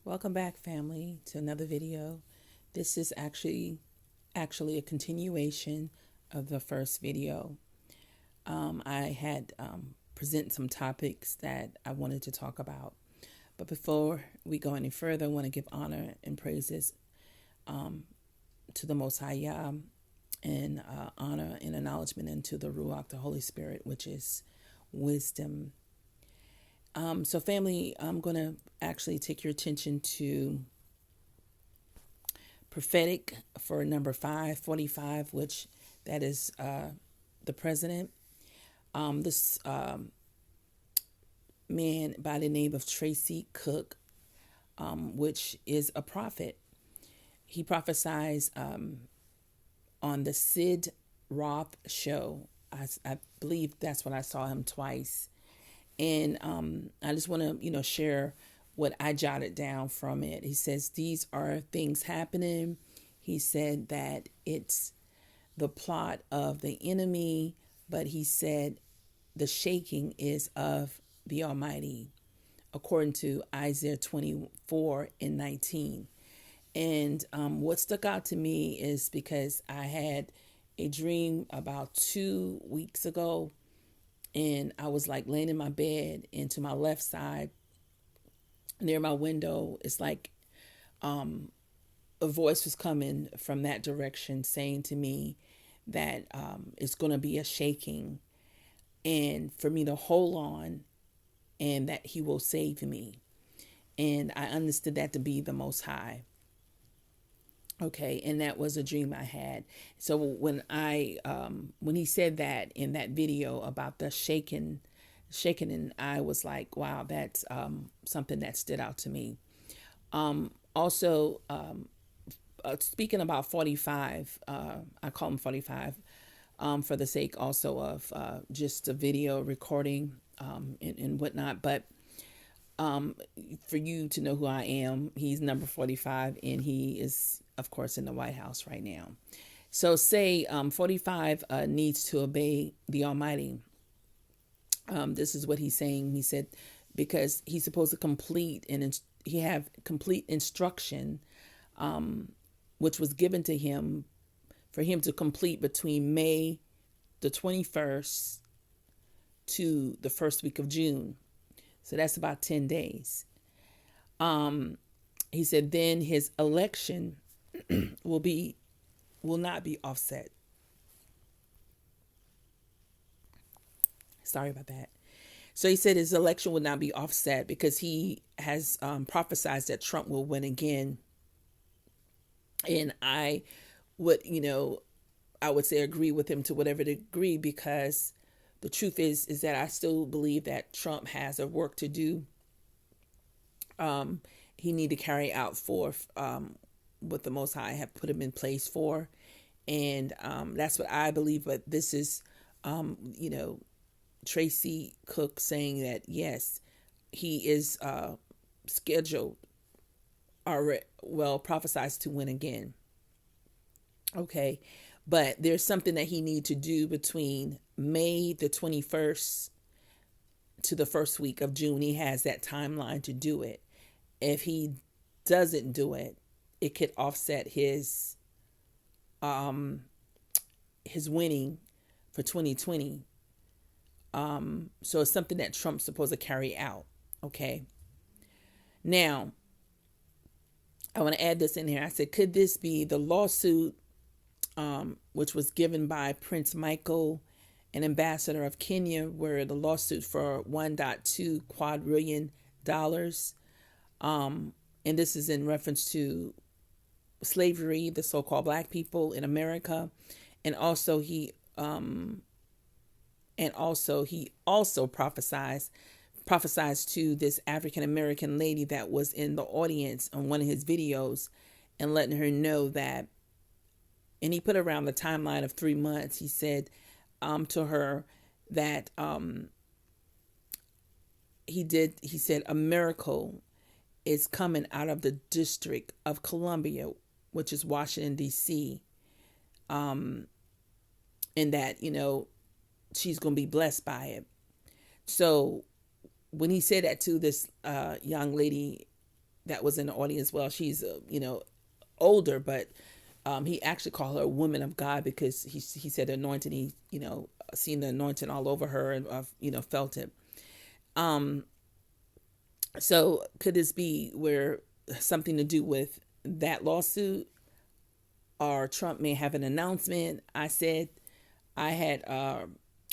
Welcome back, family, to another video. This is actually a continuation of the first video. I had present some topics that I wanted to talk about. But before we go any further, I want to give honor and praises to the Most High Yah, and honor and acknowledgement into the Ruach, the Holy Spirit, which is wisdom. So family, I'm going to actually take your attention to prophetic for number 545, which that is the president. This man by the name of Tracy Cooke, which is a prophet. He prophesied on the Sid Roth show. I believe that's when I saw him twice. And I just want to, share what I jotted down from it. He says, these are things happening. He said that it's the plot of the enemy, but he said the shaking is of the Almighty, according to Isaiah 24:19. And what stuck out to me is because I had a dream about 2 weeks ago, and I was like laying in my bed, and to my left side, near my window, it's like a voice was coming from that direction saying to me that it's going to be a shaking, and for me to hold on, and that he will save me. And I understood that to be the Most High. Okay, and that was a dream I had. So when he said that in that video about the shaking, and I was like, wow, that's something that stood out to me. Also, speaking about 45, I call him 45 for the sake also of just a video recording and whatnot. But for you to know who I am, he's number 45, and he is, of course, in the White House right now. So say 45 needs to obey the Almighty. This is what he's saying. He said, because he's supposed to complete, and he have complete instruction, which was given to him for him to complete between May the 21st to the first week of June. So that's about 10 days. He said then his election will not be offset. Sorry about that. So he said his election will not be offset because he has prophesied that Trump will win again. And I would, I would say agree with him to whatever degree, because the truth is that I still believe that Trump has a work to do. He need to carry out forth what the Most High have put him in place for. And that's what I believe. But this is, Tracy Cooke saying that, yes, he is scheduled, prophesied to win again. Okay. But there's something that he need to do between May the 21st to the first week of June. He has that timeline to do it. If he doesn't do it, it could offset his winning for 2020. So it's something that Trump's supposed to carry out. Okay. Now, I want to add this in here. I said, could this be the lawsuit which was given by Prince Michael, an ambassador of Kenya, where the lawsuit for $1.2 quadrillion. And this is in reference to slavery, the so-called black people in America. And also he prophesied to this African American lady that was in the audience on one of his videos, and letting her know that, and he put around the timeline of 3 months. He said to her that he said a miracle is coming out of the District of Columbia, which is Washington, D.C., and that, she's going to be blessed by it. So when he said that to this young lady that was in the audience. Well, she's older, but he actually called her a woman of God because he said the anointing. He seen the anointing all over her and felt it. So could this be where something to do with that lawsuit, or Trump may have an announcement? I said I had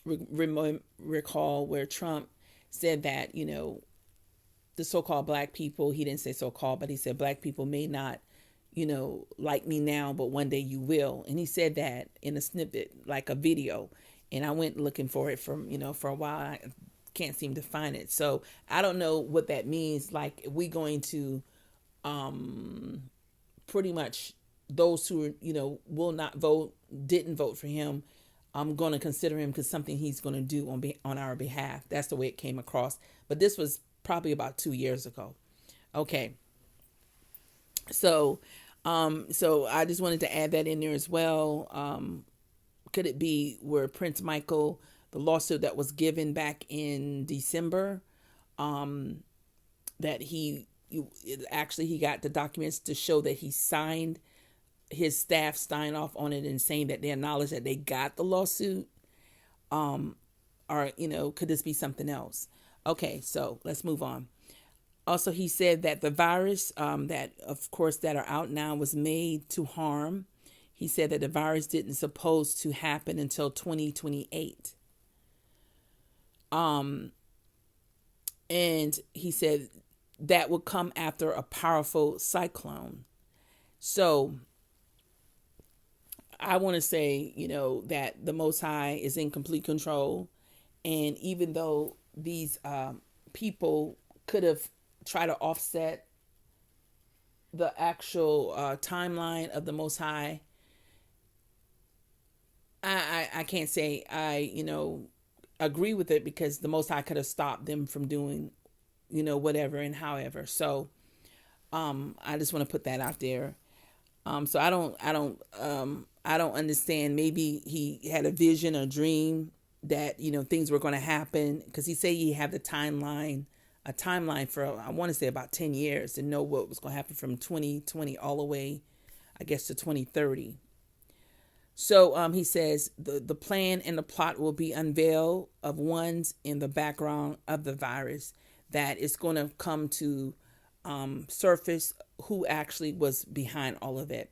recall where Trump said that the so-called black people, he didn't say so-called, but he said black people may not like me now, but one day you will. And he said that in a snippet, like a video. And I went looking for it for a while. I can't seem to find it. So I don't know what that means. Like, we going to pretty much those who will not vote, didn't vote for him, I'm going to consider him because something he's going to do on our behalf. That's the way it came across. But this was probably about 2 years ago. Okay. So I just wanted to add that in there as well. Could it be where Prince Michael, the lawsuit that was given back in December, that he got the documents to show that he signed, his staff signed off on it and saying that they acknowledge that they got the lawsuit? Or, could this be something else? Okay, so let's move on. Also, he said that the virus that, of course, that are out now was made to harm. He said that the virus didn't supposed to happen until 2028. And he said that would come after a powerful cyclone. So I want to say, that the Most High is in complete control. And even though these people could have tried to offset the actual timeline of the Most High, I can't say I agree with it, because the Most High could have stopped them from doing whatever and however. So I just want to put that out there. So I don't understand. Maybe he had a vision or dream that things were going to happen, because he said he had a timeline for, I want to say, about 10 years to know what was going to happen from 2020 all the way, I guess, to 2030. So he says the plan and the plot will be unveiled of ones in the background of the virus, that is going to come to surface who actually was behind all of it.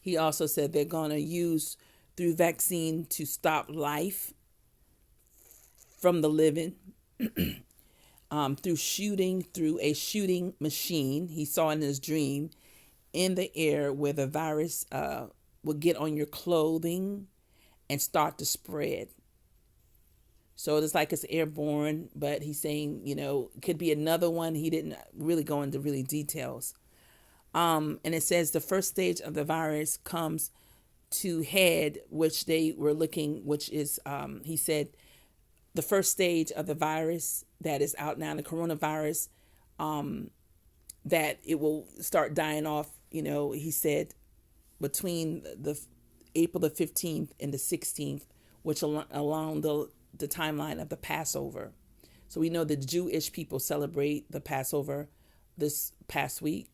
He also said they're going to use through vaccine to stop life from the living, through a shooting machine he saw in his dream in the air, where the virus will get on your clothing and start to spread. So it's like it's airborne, but he's saying, it could be another one. He didn't really go into really details. And it says the first stage of the virus comes to head, which they were looking, which is, he said, the first stage of the virus that is out now, the coronavirus, that it will start dying off, he said, between the April the 15th and the 16th, which along the timeline of the Passover. So we know the Jewish people celebrate the Passover this past week.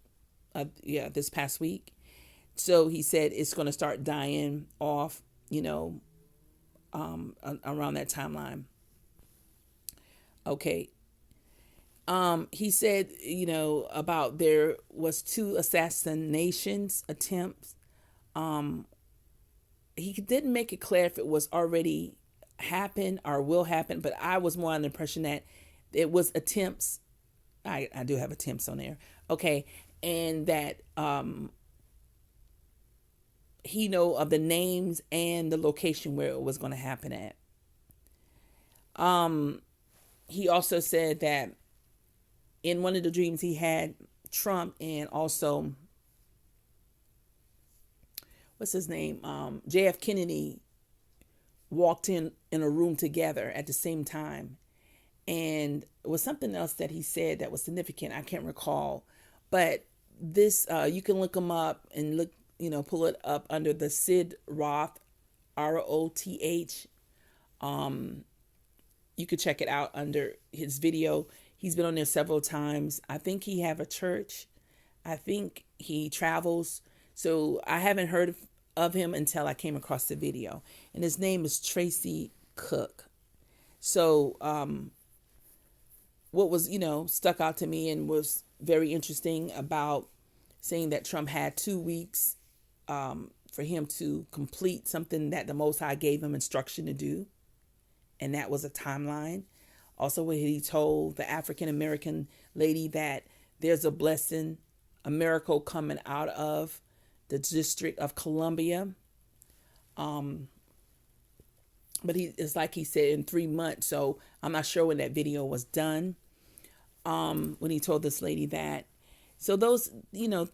So he said it's going to start dying off, around that timeline. Okay. He said, about there was 2 assassinations attempts. He didn't make it clear if it was already happened or will happen, but I was more on the impression that it was attempts. I do have attempts on there. Okay. And that he know of the names and the location where it was going to happen at. He also said that in one of the dreams he had, Trump and also, what's his name? JF Kennedy walked in a room together at the same time. And it was something else that he said that was significant. I can't recall. But this, you can look him up and look, pull it up under the Sid Roth, ROTH. You could check it out under his video. He's been on there several times. I think he have a church. I think he travels. So I haven't heard of him until I came across the video. And his name is Tracy Cooke. So what was, stuck out to me and was very interesting about saying that Trump had 2 weeks for him to complete something that the Most High gave him instruction to do. And that was a timeline. Also, when he told the African American lady that there's a blessing, a miracle coming out of the District of Columbia. But it's like he said in 3 months. So I'm not sure when that video was done. When he told this lady that. So those,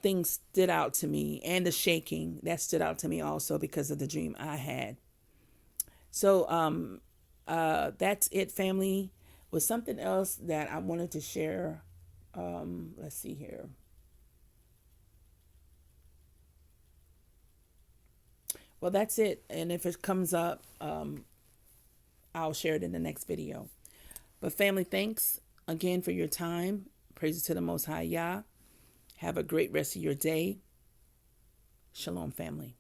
things stood out to me. And the shaking, that stood out to me also because of the dream I had. So that's it, family. Was something else that I wanted to share. Let's see here. Well, that's it. And if it comes up, I'll share it in the next video. But family, thanks again for your time. Praises to the Most High Yah. Have a great rest of your day. Shalom, family.